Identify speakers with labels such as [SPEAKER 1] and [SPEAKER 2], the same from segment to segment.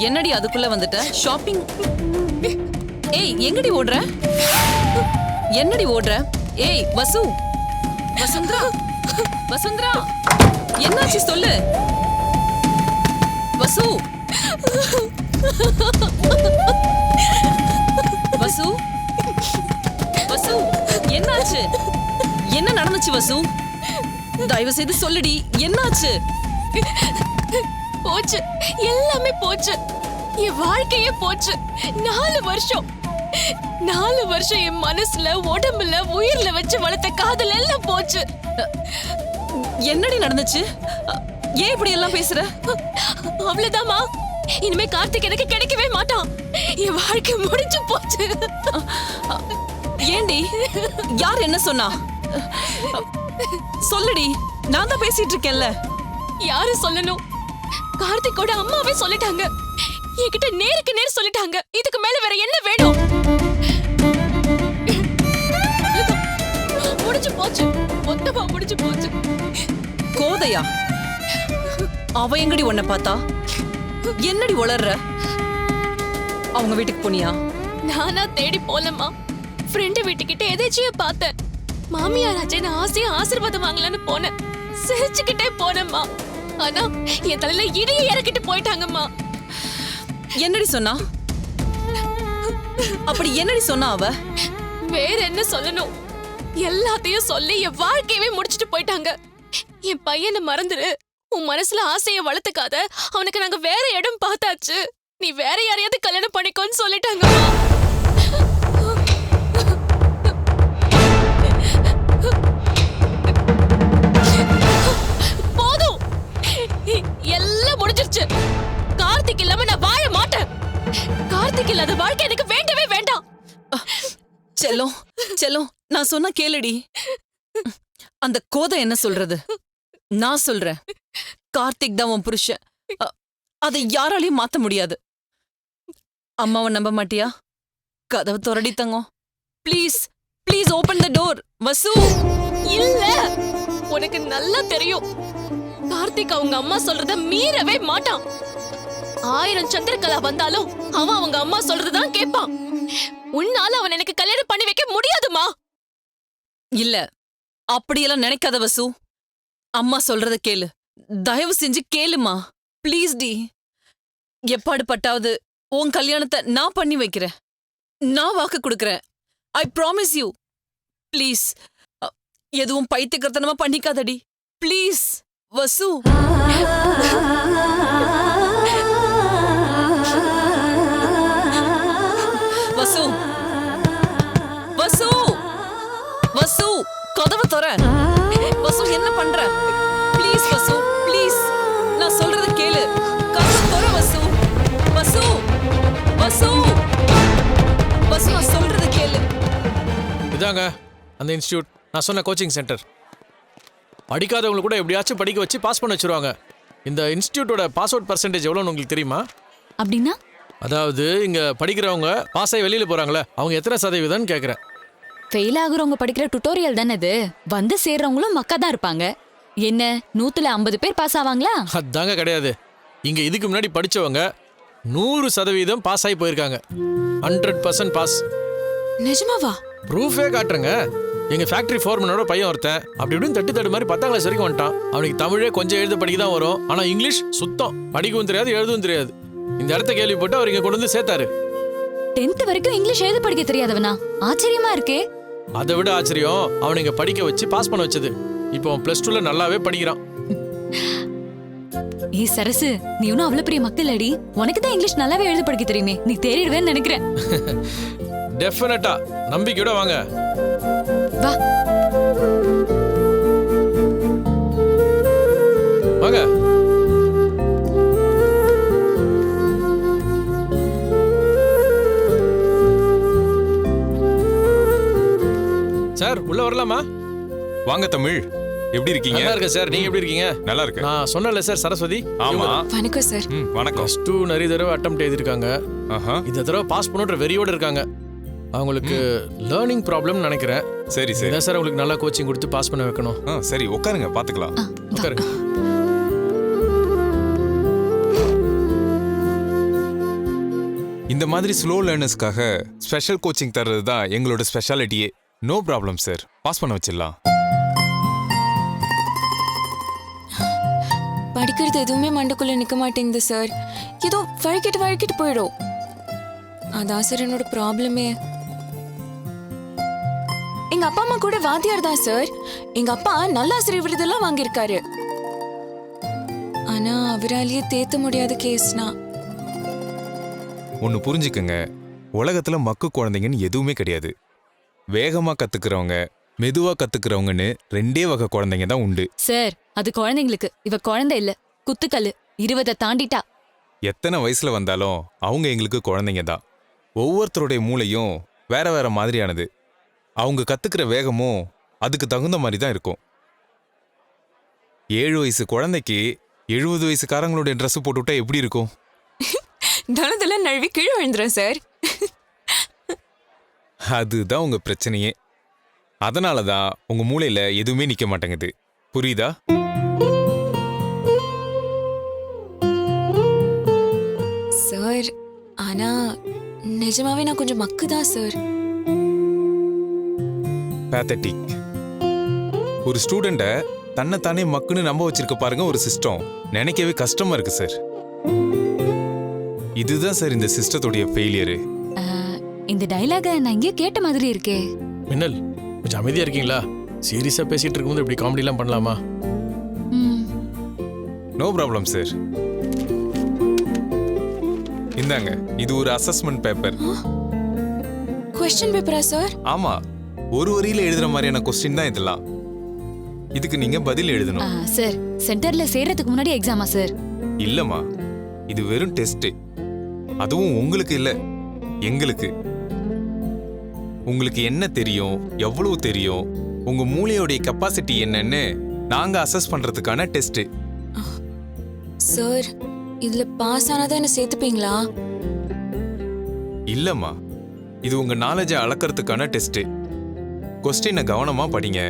[SPEAKER 1] என்னடி அதுக்குள்ள வந்துட்ட? ஷாப்பிங்? ஏய் எங்கடி ஓடுற? என்னடி ஓடுற? ஏய் வசு, வசுந்தரா, வசுந்தரா, என்னாச்சு சொல்லு. வசு, வசு, வசு, என்னாச்சு? என்ன நடந்துச்சு வசு? தயவு செய்து சொல்லுடி, என்னாச்சு?
[SPEAKER 2] போச்சு, எல்லாமே போச்சு. என் வாழ்க்கையே போச்சு. 4 வருஷம் என் மனசுல, உடம்புல, உயிர்ல வச்சு வளர்த்த காதல் எல்லாம் போச்சு.
[SPEAKER 1] என்னடி நடந்துச்சு? ஏன் இப்படி எல்லாம் பேசுற?
[SPEAKER 2] அவ்வளவுதாமா, இனிமே கார்த்திக் எனக்கு கிடைக்கவே மாட்டான். என் வாழ்க்கை முடிஞ்சு போச்சு.
[SPEAKER 1] ஏண்டி? யார் என்ன சொன்னா? சொல்லுடி, நான் தான் பேசிட்டு இருக்கேன்ல.
[SPEAKER 2] யாரு சொல்லணும்? கார்த்திக்கோட அம்மாவே சொல்லிட்டாங்க. என்கிட்ட நேருக்கு நேர் சொல்லிட்டாங்க. இதுக்கு மேல வேற என்ன வேணும்? முடிஞ்சு போச்சு, மொத்தமா முடிஞ்சு போச்சு.
[SPEAKER 1] கோதையா? அவ எங்கடி உன்னை பார்த்தா? என்னடி உளர்ற? அவங்க வீட்டுக்கு போனியா?
[SPEAKER 2] நானா தேடி போலமா, ஃப்ரெண்டு வீட்டுக்கிட்ட எதாச்சியா பார்த்தேன். மாமியார் அஜய் ஆசையா ஆசீர்வாதம் வாங்கலான்னு போனேன். சிரிச்சுக்கிட்டே போனேம்மா. ஆனா என் தலையில இடியை இறக்கிட்டு போயிட்டாங்கம்மா.
[SPEAKER 1] என்னடி சொன்னா? அப்படி என்னடி சொன்னா அவ?
[SPEAKER 2] வேற என்ன சொல்லணும்? எல்லாத்தையும் சொல்லி என் வாழ்க்கையவே முடிச்சிட்டு போயிட்டாங்க. என் பையனை மறந்துரு, உன் மனசுல ஆசைய வளர்த்துக்காத, அவனுக்கு நாங்க வேற இடம் பார்த்தாச்சு, நீ வேற யாரையாவது கல்யாணம் பண்ணிக்கோன்னு சொல்லிட்டாங்கம்மா. போதும், எல்லாம் முடிஞ்சிருச்சு. கார்த்திக் இல்லாம நான் வாழ மாட்டேன். கார்த்திக் இல்லாத வாழ்க்கை எனக்கு வேண்டவே வேண்டாம்.
[SPEAKER 1] செல்லம், செல்லம், நான் சொன்ன கேளுடி. அந்த கோதை என்ன சொல்றது? நான் சொல்றேன், கார்த்திக் தான் உன் புருஷன். அதை யாராலையும் மாத்த முடியாது. அம்மாவை நம்ப மாட்டியா? கதவு திறடி தங்கம். Please, please open the door. Vasu.
[SPEAKER 2] இல்ல, உனக்கு நல்லா தெரியும், கார்த்திக் அவங்க அம்மா சொல்றத மீறவே மாட்டான். 1000 சந்திரகலா வந்தாலும் அவன் அவங்க அம்மா சொல்றதுதான் கேட்பான். உன்னால அவன் எனக்கு கல்யாணம் பண்ணி வைக்க முடியாதுமா.
[SPEAKER 1] இல்ல, அப்படியெல்லாம் நினைக்காத வசு. அம்மா சொல்றத கேளு, தயவு செஞ்சு கேளுமா. Please D. எப்பாடு பட்டாவது உன் கல்யாணத்தை நான் பண்ணி வைக்கிறேன். நான் வாக்கு கொடுக்கறேன். I promise you. ப்ளீஸ், எதுவும் பைத்தியக்காரத்தனமா பண்ணிக்காதடி. ப்ளீஸ் வசு. வசு, வசு, வசு, கதவை தர. வசு, என்ன பண்ற? ப்ளீஸ் வசு, ப்ளீஸ், நான் சொல்றத கேளு. கதவை தர வசு. வசு, வசு, வசு, நான் சொல்றத கேளு.
[SPEAKER 3] இதாங்க அந்த இன்ஸ்டியூட், நான் சொன்ன கோச்சிங் சென்டர். படிக்காதவங்களை கூட எப்படியாச்சும் படிக்க வச்சு பாஸ் பண்ண வச்சிருவாங்க. இந்த இன்ஸ்டியூட்டோட பாஸ் அவுட் பர்சன்டேஜ் எவ்வளோன்னு உங்களுக்கு தெரியுமா?
[SPEAKER 2] அப்படின்னா?
[SPEAKER 3] அதாவது இங்க படிக்கிறவங்க பாஸ் ஆகி வெளியில போறாங்களே, அவங்க எத்தனை சதவீதம்னு கேட்குறேன்.
[SPEAKER 4] ஃபெயில் ஆகுறவங்க படிக்கிற டுட்டோரியல் தானே இது. வந்து சேர்றவங்களும் மக்கா தான் இருப்பாங்க. என்ன 100ல 50 பேர் பாஸ் ஆவாங்களா?
[SPEAKER 3] அதாங்க கிடையாது. இங்க இதுக்கு முன்னாடி படிச்சவங்க 100% பாஸ் ஆகி போயிருக்காங்க. 100% பாஸ்.
[SPEAKER 2] நிஜமாவா?
[SPEAKER 3] ப்ரூஃபே காட்டுறேங்க. எங்க ஃபேக்டரி ஃபோர்மனோட பையன் ஒருத்தன் அப்படி இப்படின்னு தட்டு மாதிரி 10ஆம் கிளாஸ் வரைக்கும் வந்துட்டான். அவனுக்கு தமிழே கொஞ்சம் எழுத படிக்க தான் வரும். ஆனா இங்கிலீஷ் சுத்தம், படிக்கவும் தெரியாது, எழுதவும் தெரியாது. இந்த இடத்த கேள்விப்பட்டு அவர் இங்க கொண்டு வந்து சேர்த்தாரு.
[SPEAKER 4] 10th வரைக்கும் இங்கிலீஷ் எழுத படிக்க தெரியாதவனா? ஆச்சரியமா இருக்கே.
[SPEAKER 3] அதை விட ஆச்சரியம், அவனை இங்க படிக்க வச்சு பாஸ் பண்ண வச்சது. இப்போ அவன் +2ல நல்லாவே படிக்கிறான்.
[SPEAKER 4] ஏய் சரசு, நீ ஒன்னும் அவ்வளவு பெரிய மக்கள் அடி. உனக்கு தான் இங்கிலீஷ் நல்லாவே எழுத படிக்க தெரியுமே. நீ தேறிடுவேன்னு நினைக்கிறேன்.
[SPEAKER 3] டெஃபினட்டா, நம்பிக்கையோட வாங்க.
[SPEAKER 4] வா
[SPEAKER 3] வாங்க. சார் உள்ள வரலாமா?
[SPEAKER 5] வாங்க தமிழ், எப்படி இருக்கீங்க?
[SPEAKER 3] நல்லா இருக்கேன் சார், நீங்க எப்படி இருக்கீங்க?
[SPEAKER 5] நல்லா இருக்கேன்.
[SPEAKER 3] நான் சொன்னல சார், சரஸ்வதி.
[SPEAKER 5] ஆமா.
[SPEAKER 2] வணக்கம் சார்.
[SPEAKER 5] வணக்கம்.
[SPEAKER 3] +2 நிறைய தடவை அட்டெம்ப்ட் எழுதிருக்காங்க. இந்த தடவை பாஸ் பண்ணுற வெறியோட இருக்காங்க. அவங்களுக்கு லேர்னிங் ப்ராப்ளம் நினைக்கிறேன்.
[SPEAKER 5] சரி சரி.
[SPEAKER 3] இதான் சார் உங்களுக்கு நல்லா கோச்சிங் கொடுத்து பாஸ் பண்ண வைக்கணும்.
[SPEAKER 5] சரி உட்காருங்க, பாத்துக்கலாம்.
[SPEAKER 3] உட்காருங்க.
[SPEAKER 5] இந்த மாதிரி ஸ்லோ லேர்னர்ஸ்க்காக ஸ்பெஷல் கோச்சிங் தர்றது தான் எங்களோட ஸ்பெஷாலிட்டியே. நோ ப்ராப்ளம் சார், பாஸ் பண்ண வச்சிடலாம்.
[SPEAKER 6] படிக்கிறது எதுவுமே மண்டக்குள்ள நிக்க மாட்டேங்குது சார். ஏதோ வழுக்கிட்டு போயிடும். அதான் சார் என்னோட ப்ராப்ளமே. எங்க அப்பா அம்மா கூட வாத்தியார் தான் சார். எங்க அப்பா நல்ல ஆசிரியர் விருதெல்லாம் வாங்கியிருக்காரு. ஆனா அவராலேயே தேத்த முடியாத கேஸ்னா.
[SPEAKER 5] ஒன்று புரிஞ்சுக்கங்க, உலகத்துல மக்கு குழந்தைங்கன்னு எதுவுமே கிடையாது. வேகமா கத்துக்கிறவங்க, மெதுவா கத்துக்கிறவங்கன்னு 2 வகை குழந்தைங்க தான் உண்டு.
[SPEAKER 4] சார் அது குழந்தைங்களுக்கு, இவ குழந்தை இல்ல, குத்துக்கல்லு. 20 தாண்டிட்டா.
[SPEAKER 5] எத்தனை வயசுல வந்தாலும் அவங்க எங்களுக்கு குழந்தைங்க தான். ஒவ்வொருத்தருடைய மூளையும் வேற வேற மாதிரியானது. அவங்க கத்துக்கிற வேகமும் அதுக்கு தகுந்த மாதிரி தான் இருக்கும். 7 வயசு குழந்தைக்கு 70 வயசுக்காரங்களுடைய ட்ரெஸ் போட்டுவிட்டா எப்படி இருக்கும்?
[SPEAKER 6] தனதெல்லாம் நழுவி கீழே விழுந்துரும் சார்.
[SPEAKER 5] அதுதான் உங்க பிரச்சனையே. அதனால தான் உங்க மூளையில எதுவுமே நிக்க மாட்டேங்குது. புரியுதா?
[SPEAKER 6] சார் ஆனா நிஜமாவே நான் கொஞ்சம் மக்கு தான் சார்.
[SPEAKER 5] பேத்தட்டிக். ஒரு ஸ்டூடெண்ட்டை தன்னைத்தானே மக்குன்னு நம்ப வச்சிருக்க பாருங்க ஒரு சிஸ்டம். நினைக்கவே கஷ்டமா இருக்கு சார். இதுதான் சார் இந்த சிஸ்டத்துடைய ஃபெயிலியரு.
[SPEAKER 4] இந்த டைலாக நான் எங்கேயோ கேட்ட மாதிரி இருக்கே.
[SPEAKER 3] மின்னல், கொஞ்சம் அமைதியா இருக்கீங்களா? சீரியஸா பேசிட்டு இருக்கும்போது இப்படி காமெடிலாம் பண்ணலாமா?
[SPEAKER 5] No problem sir. இந்தாங்க, இது ஒரு அசஸ்மெண்ட் பேப்பர்.
[SPEAKER 6] கொஸ்டின் பேப்பரா சார்?
[SPEAKER 5] ஆமா, ஒரு வரியில எழுதுற மாதிரியான கொஸ்டின் தான் இதெல்லாம். இதுக்கு நீங்க பதில் எழுதணும்.
[SPEAKER 4] சார் சென்டர்ல சேர்றதுக்கு முன்னாடி எக்ஸாமா சார்?
[SPEAKER 5] இல்லம்மா, இது வெறும் டெஸ்ட். அதுவும் உங்களுக்கு இல்ல, எங்களுக்கு. உங்களுக்கு என்ன தெரியும், எவ்வளவு தெரியும், உங்க மூளையோடைய கெப்பாசிட்டி என்னன்னு நாங்க அசஸ் பண்றதுக்கான டெஸ்ட்.
[SPEAKER 6] சார் இதுல பாஸ் ஆனாதான் என்ன சேர்த்துப்பீங்களா?
[SPEAKER 5] இல்லம்மா, இது உங்க நாலேஜை அளக்கிறதுக்கான டெஸ்ட். கொஸ்டினை கவனமா படிங்க.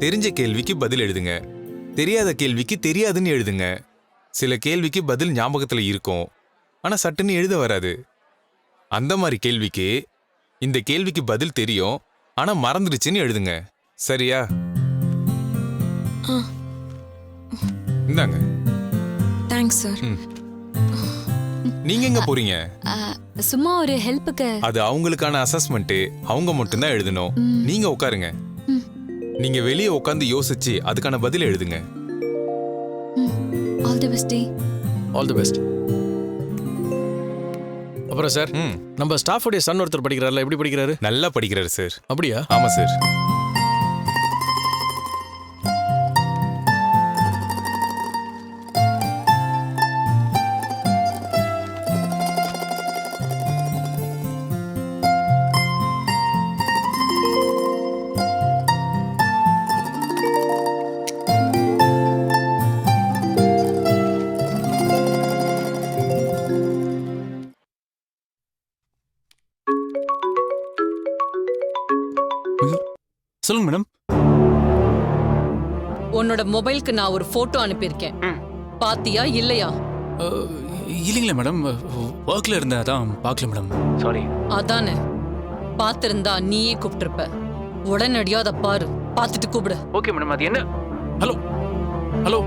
[SPEAKER 5] தெரிஞ்ச கேள்விக்கு பதில் எழுதுங்க. தெரியாத கேள்விக்கு தெரியாதுன்னு எழுதுங்க. சில கேள்விக்கு பதில் ஞாபகத்துல இருக்கும், ஆனா சட்டுன்னு எழுத வராது. அந்த மாதிரி கேள்விக்கு இந்த கேள்விக்கு பதில் தெரியும், ஆனா மறந்துடுச்சுன்னு எழுதுங்க. சரியா? இந்தாங்க.
[SPEAKER 6] Thanks sir.
[SPEAKER 5] நீங்க எங்க போறீங்க?
[SPEAKER 4] சும்மா ஒரு ஹெல்ப்புக்கு.
[SPEAKER 5] அது அவங்களுக்கான அசஸ்மெண்ட், அவங்க மட்டும்தான் எழுதணும். நீங்க உட்காருங்க. நீங்க வெளியே உட்காந்து யோசிச்சு அதுக்கான பதில் எழுதுங்க.
[SPEAKER 4] All the best.
[SPEAKER 3] All the best. அப்புறம் சார், நம்ம ஸ்டாஃபோடைய சன் ஒருத்தர் படிக்கிறாருல, எப்படி படிக்கிறாரு?
[SPEAKER 5] நல்லா படிக்கிறாரு சார்.
[SPEAKER 3] அப்படியா?
[SPEAKER 5] ஆமா சார்.
[SPEAKER 7] சொல்லுங்க மேடம்.
[SPEAKER 1] உன்னோட மொபைலுக்கு நான் ஒரு போட்டோ அனுப்பியிருக்கேன். பாத்தியா இல்லையா?
[SPEAKER 7] இல்லைங்களா மேடம், ஒர்க்ல இருந்தேன், அதான் பார்க்கல மேடம். சாரி.
[SPEAKER 1] அதானே, பாத்திருந்தா நீயே கூப்பிட்டிருப்ப. உடனடியா அதை பாரு, பார்த்துட்டு கூப்பிடு.
[SPEAKER 7] Okay madam. அது என்ன? Hello hello.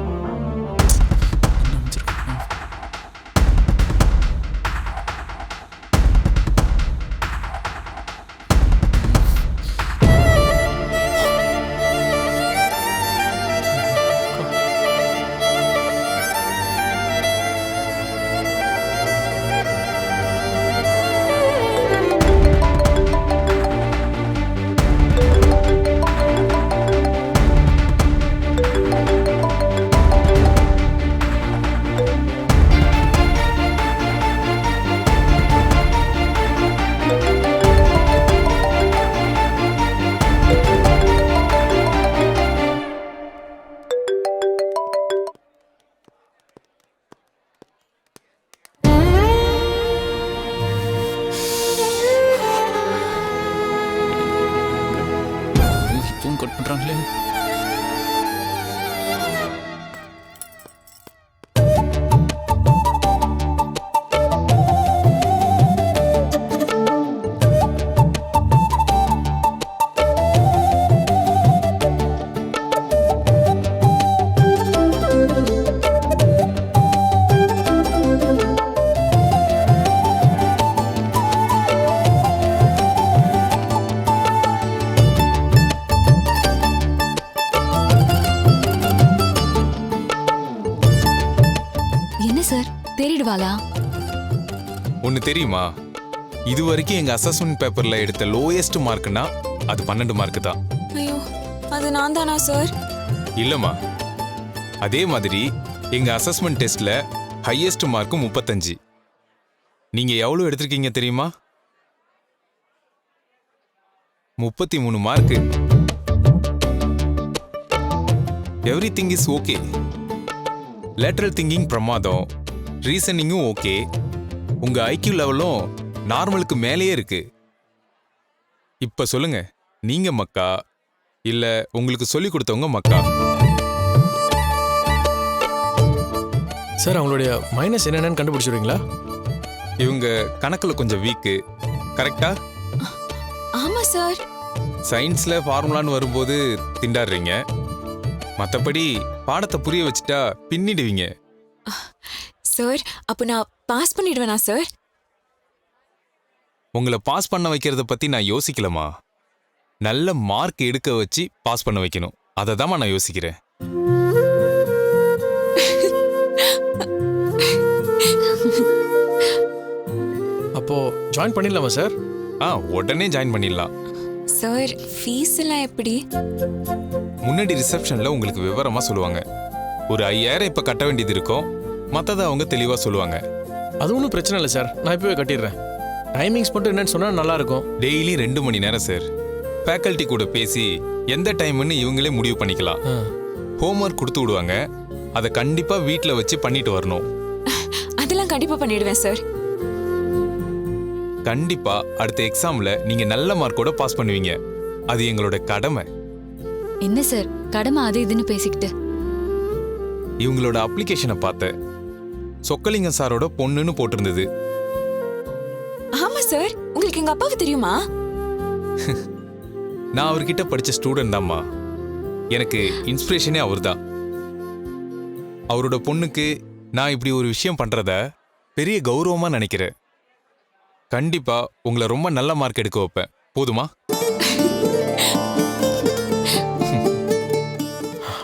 [SPEAKER 7] ஃபோன் கட் பண்றாங்களே.
[SPEAKER 4] பாலா?
[SPEAKER 5] ஒன்று தெரியுமா, இது வரைக்கும் எங்க அசஸ்மெண்ட் பேப்பர்ல எடுத்த லோயஸ்ட் மார்க்னா அது 12 மார்க் தான்.
[SPEAKER 6] ஐயோ, அது நான் தானா சார்?
[SPEAKER 5] இல்லம்மா, அதே மாதிரி எங்க அசஸ்மெண்ட் டெஸ்ட்ல ஹையஸ்ட் மார்க் 35. நீங்க எவ்வளவு எடுத்திருக்கீங்க தெரியுமா? 33 mark. Every thing is okay. Lateral thinking பிரமாதம், ரீசனிங்கும் ஓகே, உங்க ஐக்யூ லெவலும் நார்மலுக்கு மேலேயே இருக்கு. இப்ப சொல்லுங்க, நீங்க மக்கா இல்ல உங்களுக்கு சொல்லி கொடுத்தவங்க மக்கா?
[SPEAKER 3] சார் அவங்களுடைய மைனஸ் என்னென்னு கண்டுபிடிச்சிருவீங்களா?
[SPEAKER 5] இவங்க கணக்குல கொஞ்சம் வீக்கு, கரெக்டா?
[SPEAKER 6] ஆமா சார்.
[SPEAKER 5] சயின்ஸ்ல ஃபார்முலான்னு வரும்போது திண்டாடுறீங்க, மற்றபடி பாடத்தை புரிய வச்சுட்டா பின்னிடுவீங்க.
[SPEAKER 6] சார், அப்ப நான் பாஸ் பண்ணிடுவேனா சார்?
[SPEAKER 5] உங்களை பாஸ் பண்ண வைக்கிறத பத்தி நான் யோசிக்கலமா, நல்ல மார்க் எடுக்க வச்சு பாஸ் பண்ண வைக்கணும், அதை தான் நான் யோசிக்கிறேன்.
[SPEAKER 3] அப்போ ஜாயின் பண்ணிடலாமா சார்?
[SPEAKER 5] உடனே ஜாயின் பண்ணிடலாம்.
[SPEAKER 6] சார், ஃபீஸ் எல்லாம் எப்படி?
[SPEAKER 5] முன்னாடி ரிசப்ஷன்ல உங்களுக்கு விவரமா சொல்லுவாங்க. ஒரு 5000 இப்ப கட்ட வேண்டியது இருக்கும், மற்றதை அவங்க தெளிவா சொல்லுவாங்க.
[SPEAKER 3] அது ஒன்றும் பிரச்சனை இல்லை சார், நான் இப்போவே கட்டிடுறேன். டைமிங்ஸ் மட்டும் என்னன்னு சொன்னால் நல்லா இருக்கும்.
[SPEAKER 5] டெய்லி 2 மணி நேரம் சார். ஃபேக்கல்ட்டி கூட பேசி எந்த டைம்னு இவங்களே முடிவு பண்ணிக்கலாம். ஹோம்ஒர்க் கொடுத்து விடுவாங்க, அதை கண்டிப்பா வீட்டில் வச்சு பண்ணிட்டு வரணும்.
[SPEAKER 6] அதெல்லாம் கண்டிப்பா பண்ணிடுவேன் சார்.
[SPEAKER 5] கண்டிப்பா அடுத்த எக்ஸாம்ல நீங்க நல்ல மார்க்கோட பாஸ் பண்ணுவீங்க, அது எங்களோட கடமை.
[SPEAKER 4] என்ன சார் கடமை அது இதுன்னு பேசிக்கிட்டு?
[SPEAKER 5] இவங்களோட அப்ளிகேஷனை பார்த்தேன், சொக்கலிங்கம் சாரோட பொண்ணுன்னு போட்டிருந்தது.
[SPEAKER 6] ஆமா சார், உங்களுக்கு எங்க அப்பாவுக்கு தெரியுமா?
[SPEAKER 5] நான் அவர்கிட்ட படிச்ச ஸ்டூடெண்ட் தான்மா, எனக்கு இன்ஸ்பிரேஷனே அவர்தான். அவரோட பொண்ணுக்கு நான் இப்படி ஒரு விஷயம் பண்றத பெரிய கௌரவமா நினைக்கிறேன். கண்டிப்பா உங்களை ரொம்ப நல்ல மார்க் எடுக்க வைப்பேன், போதுமா?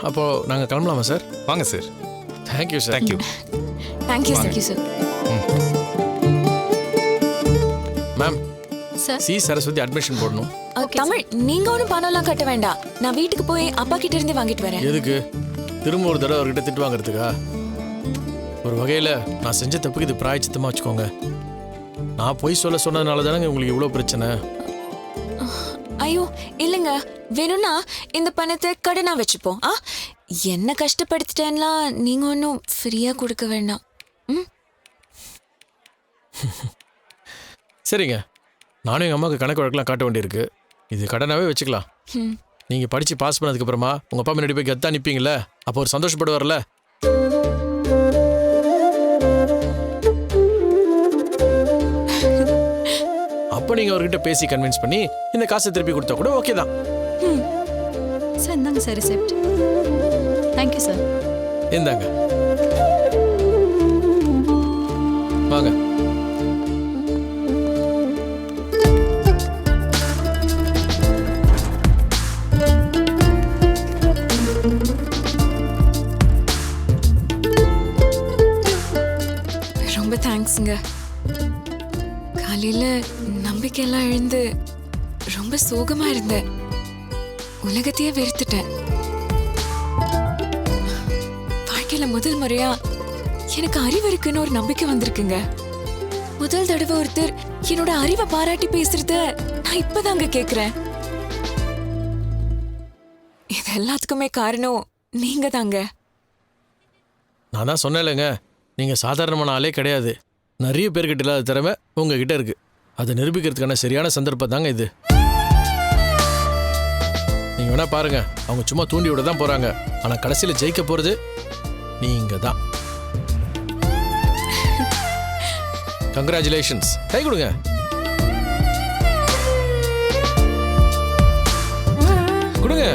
[SPEAKER 3] அப்போ நாங்கள் கிளம்பலாமா சார்?
[SPEAKER 5] வாங்க sir.
[SPEAKER 3] Thank you sir.
[SPEAKER 5] Thank you.
[SPEAKER 6] Thank you sir.
[SPEAKER 4] Thank you sir.
[SPEAKER 3] Ma'am,
[SPEAKER 1] sir
[SPEAKER 3] C Saraswathi admission போடணும்.
[SPEAKER 6] தமிழ், நீங்க ஒன்றும் பணம்லாம் கட்ட வேண்டாம், நான் வீட்டுக்கு போய் அப்பா கிட்ட இருந்து வாங்கிட்டு வரேன்.
[SPEAKER 3] எதுக்கு திரும்ப ஒரு தடவை அவர்கிட்ட திட்டு வாங்குறதுக்கா? ஒரு வகையில் நான் செஞ்ச தப்புக்கு இது பிராயச்சித்தமாக வச்சுக்கோங்க. நான் போய் சொன்னதுனால தானே உங்களுக்கு இவ்வளோ பிரச்சனை.
[SPEAKER 6] ஐயோ இல்லைங்க, வேணும்னா இந்த பணத்தை கடனா வச்சுப்போம். என்ன கஷ்டப்படுத்திட்டேன்னா நீங்க ஒன்றும் ஃப்ரீயா கொடுக்க வேண்டாம்.
[SPEAKER 3] சரிங்க, நானும் எங்கள் அம்மாவுக்கு கணக்கு வழக்கெல்லாம் காட்ட வேண்டியிருக்கு, இது கடனாவே வச்சுக்கலாம். நீங்கள் படித்து பாஸ் பண்ணதுக்கப்புறமா உங்கள் அப்பா முன்னாடி போய் கெத்தா நிற்பீங்களே, அப்போ ஒரு சந்தோஷப்படுவார்ல. அப்போ நீங்கள் அவர்கிட்ட பேசி கன்வின்ஸ் பண்ணி இந்த காசை திருப்பி கொடுத்தா கூட ஓகே தான்.
[SPEAKER 1] சார் இந்தாங்க சார் ரிசெப்ட். Thank you sir.
[SPEAKER 3] இந்தாங்க, வாங்க.
[SPEAKER 6] ரொம்ப தேங்க்ஸுங்க. காலையில நம்பிக்கையெல்லாம் இழந்து ரொம்ப சோகமா இருந்தேன், உலகத்தையே வெறுத்துட்டேன். வாழ்க்கையில முதல் முறையா எனக்கு அறிவு இருக்குன்னு ஒரு நம்பிக்கை வந்திருக்குங்க. முதல் தடவை ஒருத்தர் என்னோட அறிவை பாராட்டி பேசுறத நான் இப்பதாங்க கேக்குறேன். இது எல்லாத்துக்குமே காரணம் நீங்க தாங்க.
[SPEAKER 3] நான் தான் சொன்னேன்லங்க, நீங்கள் சாதாரணமான ஆளே கிடையாது. நிறைய பேர்கிட்ட இல்லாத திறமை உங்ககிட்ட இருக்கு. அதை நிரூபிக்கிறதுக்கான சரியான சந்தர்ப்பம் தாங்க இது. நீங்கள் வேணா பாருங்க, அவங்க சும்மா தூண்டி விட தான் போகிறாங்க, ஆனால் கடைசியில் ஜெயிக்க போகிறது நீங்கள் தான். கங்க்ராச்சுலேஷன்ஸ். கை கொடுங்க. கொடுங்க.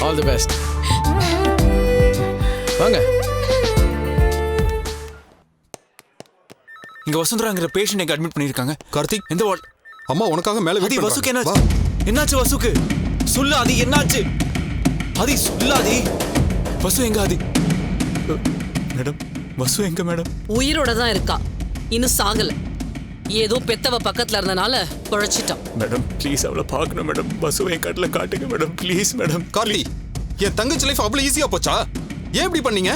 [SPEAKER 3] All the best. வாங்க.
[SPEAKER 7] இங்க வசுந்தராங்கிற பேஷண்ட் எங்க அட்மிட் பண்ணிருக்காங்க.
[SPEAKER 8] கார்த்திக்,
[SPEAKER 7] எந்த வார்டு?
[SPEAKER 8] அம்மா உனக்காக மேல
[SPEAKER 7] ஆதி,
[SPEAKER 8] வெயிட்
[SPEAKER 7] வசுக்கு
[SPEAKER 8] பண்றாங்க.
[SPEAKER 7] என்னாச்சு? என்னாச்சு வசுக்கு? சொல்லு ஆதி, என்னாச்சு? ஆதி சொல்லு ஆதி. வசு எங்க ஆதி?
[SPEAKER 8] மேடம்,
[SPEAKER 7] வசு எங்க மேடம்?
[SPEAKER 1] உயிரோட தான் இருக்கா, இன்னும் சாகல. ஏதோ பெத்தவ பக்கத்துல இருந்தனால பொழைச்சிட்டான்.
[SPEAKER 7] மேடம் ப்ளீஸ் அவளை பார்க்கணும் மேடம். வசுவை என் கட்டில் காட்டுங்க மேடம், ப்ளீஸ் மேடம்.
[SPEAKER 8] கார்த்தி, என் தங்கச்சி லைஃப் அவ்வளவு ஈஸியா போச்சா? ஏன் இப்படி பண்ணீங்க?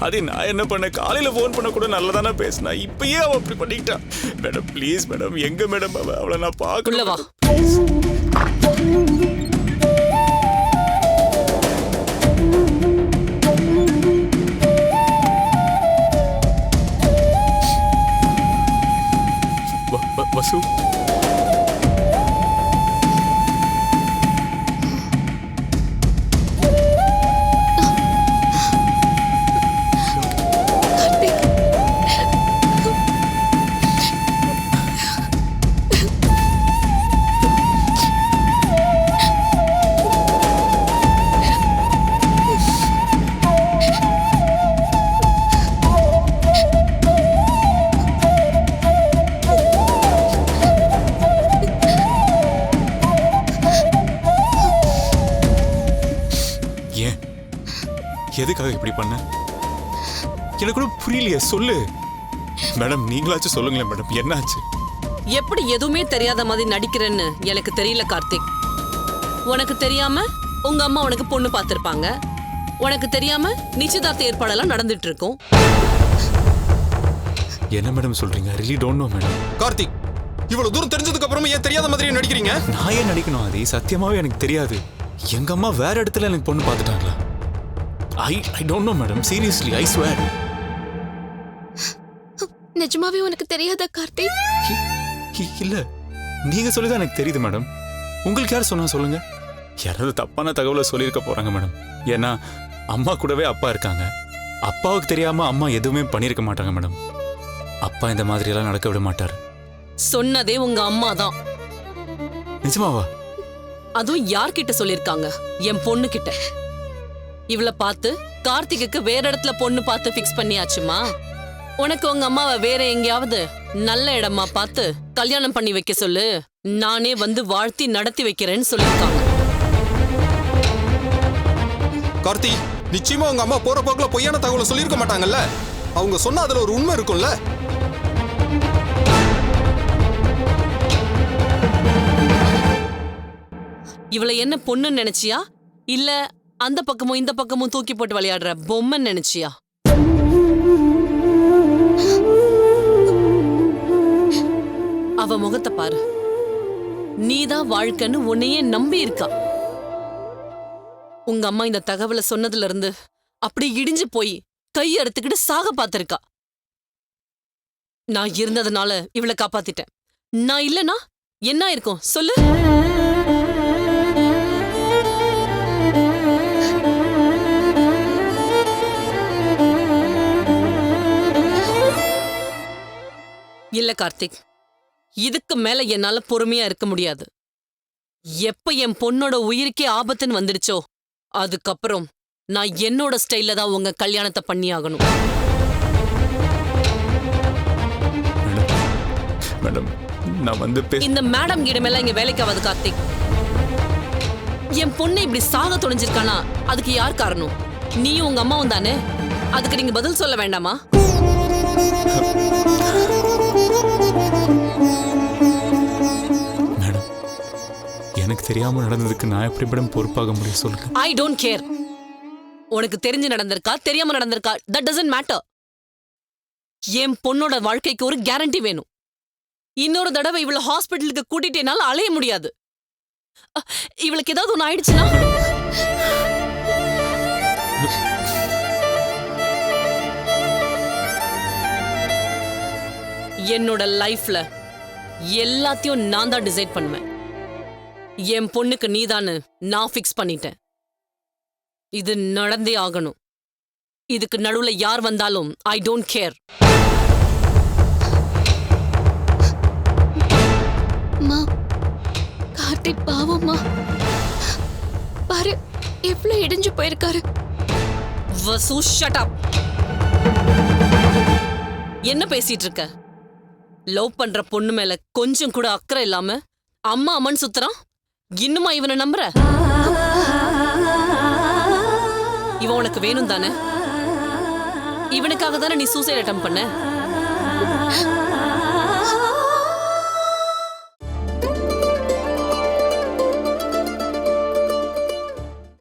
[SPEAKER 7] அது நான் என்ன பண்ண? காலையில ஃபோன் பண்ண கூட நல்லதானே பேசினா, இப்பயே அவ அப்படி பண்ணிக்கிட்டா. மேடம் ப்ளீஸ் மேடம், எங்க மேடம் அவளை நான்
[SPEAKER 1] உள்ள வா.
[SPEAKER 7] வசு எதுக்காக இப்படி பண்ண? எனக்கு கூட புரியலையே, சொல்லு மேடம். நீங்களாச்சும் சொல்லுங்களேன் மேடம், என்னாச்சு?
[SPEAKER 1] எப்படி எதுவுமே தெரியாத மாதிரி நடிக்கிறேன்னு எனக்கு தெரியல கார்த்திக். உனக்கு தெரியாம உங்க அம்மா உனக்கு பொண்ணு பார்த்திருப்பாங்க. உனக்கு தெரியாம நிச்சயதார்த்த ஏற்பாடெல்லாம் நடந்துட்டு இருக்கும்.
[SPEAKER 7] என்ன மேடம் சொல்றீங்க? Really don't know madam.
[SPEAKER 8] Karthik, இவ்வளவு தூரம் தெரிஞ்சதுக்கு அப்புறமா ஏன் தெரியாத மாதிரி நடிக்கிறீங்க?
[SPEAKER 7] நான் ஏன் நடிக்கணும்? அது சத்தியமாவே எனக்கு தெரியாது. எங்க அம்மா வேற இடத்துல எனக்கு பொண்ணு பார்த்துட்டாங்களா? I don't know madam, seriously I swear.
[SPEAKER 2] நிஜமாவே உனக்கு தெரியாதா கார்த்திக்?
[SPEAKER 7] இல்ல, நீங்க சொல்லிதான் எனக்கு தெரியுது மேடம். உங்களுக்கு யார் சொன்னா சொல்லுங்க? யாராவது தப்பான தகவலை சொல்லியிருக்க போறாங்க மேடம். ஏன்னா அம்மா கூடவே அப்பா இருக்காங்க. அப்பாவுக்கு தெரியாம அம்மா எதுவுமே பண்ணியிருக்க மாட்டாங்க மேடம். அப்பா இந்த மாதிரி எல்லாம் நடக்க விட மாட்டாரு.
[SPEAKER 1] சொன்னதே உங்க அம்மா தான்.
[SPEAKER 7] நிஜமாவா?
[SPEAKER 1] அதுவும் யார்கிட்ட சொல்லிருக்காங்க? என் பொண்ணு கிட்ட. இவளை பார்த்து கார்த்திக்கு வேற இடத்துல பொண்ணு பார்த்து ஃபிக்ஸ் பண்ணியாச்சுமா. உனக்கு உங்க அம்மாவை வேற எங்கேயாவது நல்ல இடமா பார்த்து கல்யாணம் பண்ணி வைக்க சொல்லு, நானே வந்து வாழ்த்தி நடத்தி வைக்கிறேன்னு சொல்லியிருக்காங்க.
[SPEAKER 8] கார்த்தி, நிச்சயமா உங்க அம்மா போற போக்குல பொய்யான தகவலை சொல்லியிருக்க மாட்டாங்கல்ல? அவங்க சொன்னா அதுல ஒரு உண்மை இருக்கும்ல?
[SPEAKER 1] இவளை என்ன பொண்ணுன்னு நினைச்சியா, இல்ல அந்த பக்கமும் இந்த பக்கமும் தூக்கி போட்டு விளையாடுற பொம்மை நினைச்சியா? அவ முகத்தை பாரு. நீதான் வாழ்க்கைன்னு உன்னையே நம்பி இருக்கா. உங்க அம்மா இந்த தகவலை சொன்னதுல இருந்து அப்படி இடிஞ்சு போய் கை அறுத்துக்கிட்டு சாக பார்த்திருக்கா. நான் இருந்ததுனால இவளை காப்பாத்திட்டேன். நான் இல்லனா என்ன இருக்கும் சொல்லு? இல்ல கார்த்திக், இதுக்கு மேல என்னால பொறுமையா இருக்க முடியாது. எப்ப என் பொண்ணோட உயிருக்கே ஆபத்துன்னு வந்துடுச்சோ அதுக்கப்புறம் நான் என்னோட ஸ்டைல்ல தான் உங்க கல்யாணத்தை பண்ணி ஆகணும்.
[SPEAKER 7] மேடம், நான் வந்து
[SPEAKER 1] இந்த மேடம் கிடமெல்லாம் இங்க வேலைக்கு ஆகாது கார்த்திக். என் பொண்ணை இப்படி சாக துணிஞ்சிருக்கானா அதுக்கு யார் காரணம்? நீயும் உங்க அம்மாவும் தானே. அதுக்கு நீங்க பதில் சொல்ல வேண்டாமா?
[SPEAKER 7] மேடம், எனக்கு தெரியாம நடந்ததுக்கு நான் எப்படி மேடம் பொறுப்பாக முடியும் சொல்லுங்க?
[SPEAKER 1] I don't care. உனக்கு தெரிஞ்சு நடந்திருக்கா தெரியாம நடந்திருக்கா, தட் டசன்ட் மேட்டர். என் பொண்ணோட வாழ்க்கைக்கு ஒரு கேரண்டி வேணும். இன்னொரு தடவை இவளை ஹாஸ்பிட்டலுக்கு கூட்டிட்டேனால அலைய முடியாது. இவளுக்கு ஏதாவது ஒண்ணு ஆயிடுச்சுன்னா என்னோட லைஃப்ல எல்லாத்தையும் நான் தான் டிசைட் பண்ணுவேன். என் பொண்ணுக்கு நீதான்னு நான் ஃபிக்ஸ் பண்ணிட்டேன். இது நடந்தே ஆகணும். இதுக்கு நடுவுல யார் வந்தாலும் ஐ டோன்ட் கேர்.
[SPEAKER 2] மா, கார்த்திக் பாவம்மா, பாரு எவ்வளவு இடிஞ்சு போயிருக்காரு.
[SPEAKER 1] வசு, ஷட் அப். என்ன பேசிட்டு இருக்க? லவ் பண்ற பொண்ணு மேல கொஞ்சம் கூட அக்கறை இல்லாம அம்மா அம்மன் சுத்துறான். இன்னுமா இவனை நம்புற? இவன் உனக்கு வேணும் தானே? இவனுக்காக தானே நீ சூசைட் அட்டம் பண்ண?